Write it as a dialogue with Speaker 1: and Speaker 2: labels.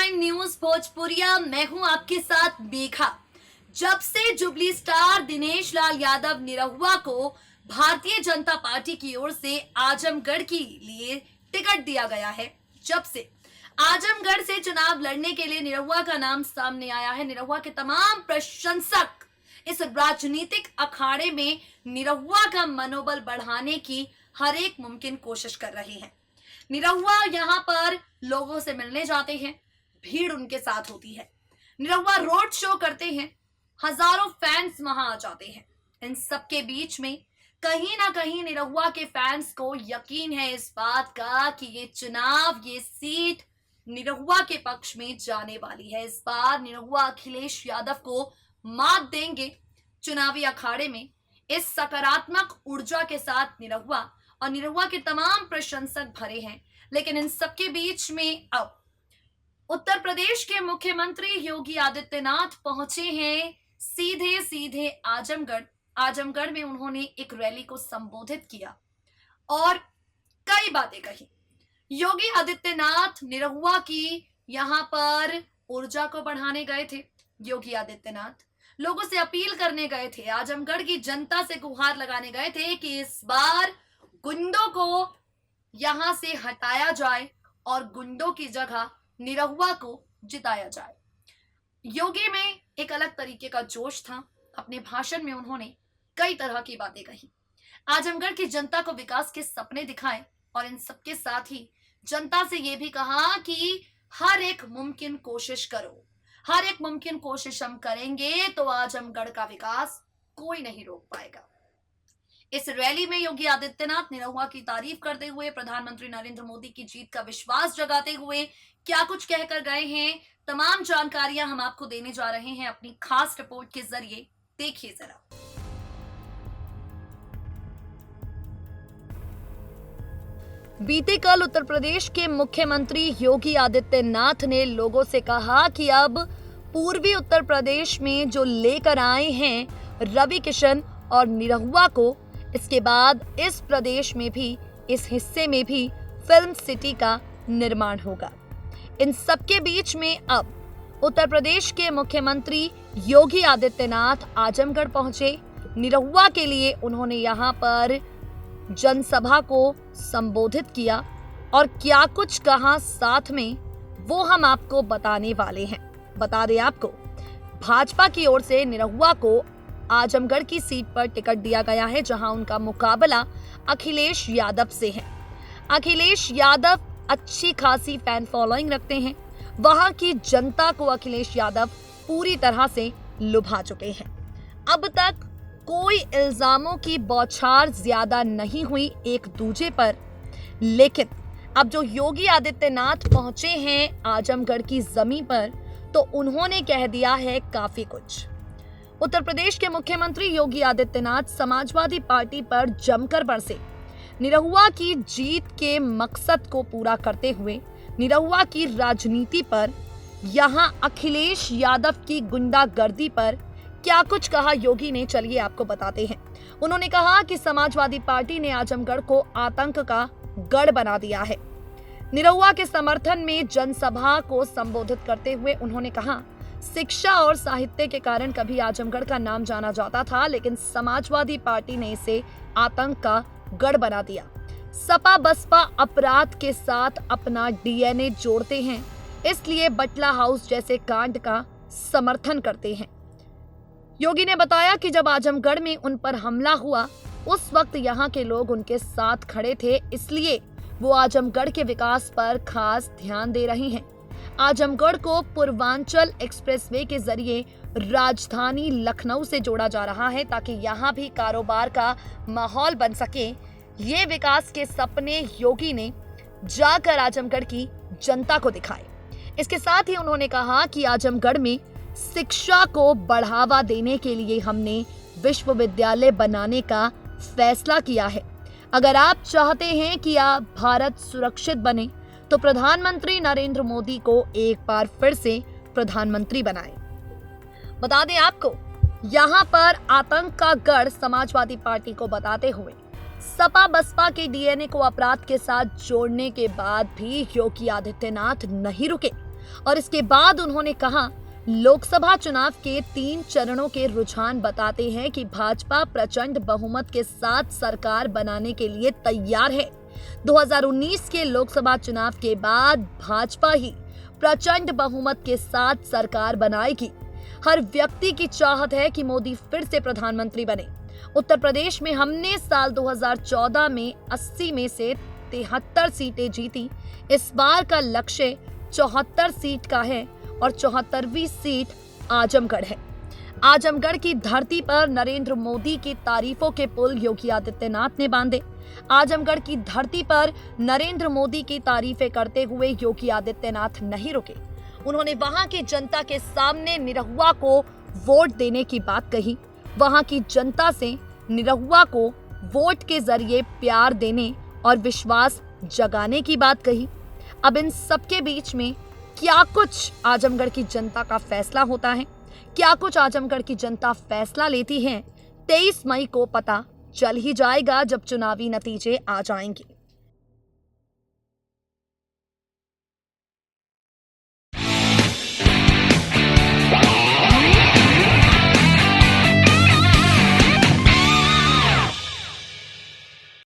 Speaker 1: 9 news भोजपुरिया। मैं हूं आपके साथ मेघा। जब से जुबली स्टार दिनेश लाल यादव निरहुआ को भारतीय जनता पार्टी की ओर से आजमगढ़ के लिए टिकट दिया गया है, जब से आजमगढ़ से चुनाव लड़ने के लिए निरहुआ का नाम सामने आया है, निरहुआ के तमाम प्रशंसक इस राजनीतिक अखाड़े में निरहुआ का मनोबल बढ़ाने की हर एक मुमकिन कोशिश कर रहे हैं। निरहुआ यहाँ पर लोगों से मिलने जाते हैं, भीड़ उनके साथ होती है। निरहुआ रोड शो करते हैं, हजारों फैंस वहां आ जाते हैं। इन सबके बीच में कहीं ना कहीं निरहुआ के फैंस को यकीन है इस बात का कि ये चुनाव, ये सीट निरहुआ के पक्ष में जाने वाली है। इस बार निरहुआ अखिलेश यादव को मात देंगे। चुनावी अखाड़े में इस सकारात्मक ऊर्जा के साथ निरहुआ और निरहुआ के तमाम प्रशंसक भरे हैं। लेकिन इन सबके बीच में अब उत्तर प्रदेश के मुख्यमंत्री योगी आदित्यनाथ पहुंचे हैं सीधे सीधे आजमगढ़ में उन्होंने एक रैली को संबोधित किया और कई बातें कही। योगी आदित्यनाथ निरहुआ की यहां पर ऊर्जा को बढ़ाने गए थे। योगी आदित्यनाथ लोगों से अपील करने गए थे, आजमगढ़ की जनता से गुहार लगाने गए थे कि इस बार गुंडों को यहां से हटाया जाए और गुंडों की जगह निरहुआ को जिताया जाए। योगी में एक अलग तरीके का जोश था। अपने भाषण में उन्होंने कई तरह की बातें कही, आजमगढ़ की जनता को विकास के सपने दिखाए और इन सबके साथ ही जनता से यह भी कहा कि हर एक मुमकिन कोशिश करो, हर एक मुमकिन कोशिश हम करेंगे तो आजमगढ़ का विकास कोई नहीं रोक पाएगा। इस रैली में योगी आदित्यनाथ निरहुआ की तारीफ करते हुए प्रधानमंत्री नरेंद्र मोदी की जीत का विश्वास जगाते हुए क्या कुछ कहकर गए हैं, तमाम जानकारियां हम आपको देने जा रहे हैं अपनी खास रिपोर्ट के जरिए। देखिए जरा। बीते कल उत्तर प्रदेश के मुख्यमंत्री योगी आदित्यनाथ ने लोगों से कहा कि अब पूर्वी उत्तर प्रदेश में जो लेकर आए हैं रवि किशन और निरहुआ को, इसके बाद इस प्रदेश में भी, इस हिस्से में भी फिल्म सिटी का निर्माण होगा। इन सबके बीच में अब उत्तर प्रदेश के मुख्यमंत्री योगी आदित्यनाथ आजमगढ़ पहुंचे। निरहुआ के लिए उन्होंने यहां पर जनसभा को संबोधित किया और क्या कुछ कहा साथ में वो हम आपको बताने वाले हैं। बता दें आपको, भाजपा की ओर से निरहुआ को आजमगढ़ की सीट पर टिकट दिया गया है, जहां उनका मुकाबला अखिलेश यादव से है। अखिलेश यादव अच्छी खासी फैन फॉलोइंग रखते हैं। वहां की जनता को अखिलेश यादव पूरी तरह से लुभा चुके हैं। अब तक कोई इल्जामों की बौछार ज्यादा नहीं हुई एक दूजे पर, लेकिन अब जो योगी आदित्यनाथ पहुंचे हैं आजमगढ़ की जमीन पर, तो उन्होंने कह दिया है काफी कुछ। उत्तर प्रदेश के मुख्यमंत्री योगी आदित्यनाथ समाजवादी पार्टी पर जमकर बरसे। निरहुआ की जीत के मकसद को पूरा करते हुए निरहुआ की राजनीति पर, यहां अखिलेश यादव की गुंडागर्दी पर क्या कुछ कहा योगी ने, चलिए आपको बताते हैं। उन्होंने कहा कि समाजवादी पार्टी ने आजमगढ़ को आतंक का गढ़ बना दिया है। निरहुआ के समर्थन में जनसभा को संबोधित करते हुए उन्होंने कहा, शिक्षा और साहित्य के कारण कभी आजमगढ़ का नाम जाना जाता था, लेकिन समाजवादी पार्टी ने इसे आतंक का गढ़ बना दिया। सपा बसपा अपराध के साथ अपना डीएनए जोड़ते हैं, इसलिए बटला हाउस जैसे कांड का समर्थन करते हैं। योगी ने बताया कि जब आजमगढ़ में उन पर हमला हुआ, उस वक्त यहाँ के लोग उनके साथ खड़े थे, इसलिए वो आजमगढ़ के विकास पर खास ध्यान दे रहे हैं। आजमगढ़ को पूर्वांचल एक्सप्रेसवे के जरिए राजधानी लखनऊ से जोड़ा जा रहा है, ताकि यहाँ भी कारोबार का माहौल बन सके। ये विकास के सपने योगी ने जाकर आजमगढ़ की जनता को दिखाए। इसके साथ ही उन्होंने कहा कि आजमगढ़ में शिक्षा को बढ़ावा देने के लिए हमने विश्वविद्यालय बनाने का फैसला किया है। अगर आप चाहते हैं कि आप भारत सुरक्षित बने, तो प्रधानमंत्री नरेंद्र मोदी को एक बार फिर से प्रधानमंत्री बनाएं। बता दें आपको, यहाँ पर आतंक का गढ़ समाजवादी पार्टी को बताते हुए सपा बसपा के डीएनए को अपराध के साथ जोड़ने के बाद भी योगी आदित्यनाथ नहीं रुके। और इसके बाद उन्होंने कहा, लोकसभा चुनाव के 3 चरणों के रुझान बताते हैं कि भाजपा प्रचंड बहुमत के साथ सरकार बनाने के लिए तैयार है। 2019 के लोकसभा चुनाव के बाद भाजपा ही प्रचंड बहुमत के साथ सरकार बनाएगी। हर व्यक्ति की चाहत है कि मोदी फिर से प्रधानमंत्री बने। उत्तर प्रदेश में हमने साल 2014 में 80 में से 73 सीटें जीती। इस बार का लक्ष्य 74 सीट का है और 74वीं सीट आजमगढ़ है। आजमगढ़ की धरती पर नरेंद्र मोदी की तारीफों के पुल योगी आदित्यनाथ ने बांधे। आजमगढ़ की धरती पर नरेंद्र मोदी की तारीफें करते हुए योगी आदित्यनाथ नहीं रुके। उन्होंने वहां की जनता के सामने निरहुआ को वोट देने की बात कही। वहां की जनता से निरहुआ को वोट के जरिए प्यार देने और विश्वास जगाने की बात कही। अब इन सबके बीच में क्या कुछ आजमगढ़ की जनता का फैसला होता है, क्या कुछ आजमगढ़ की जनता फैसला लेती है, 23 मई को पता चल ही जाएगा जब चुनावी नतीजे आ जाएंगे।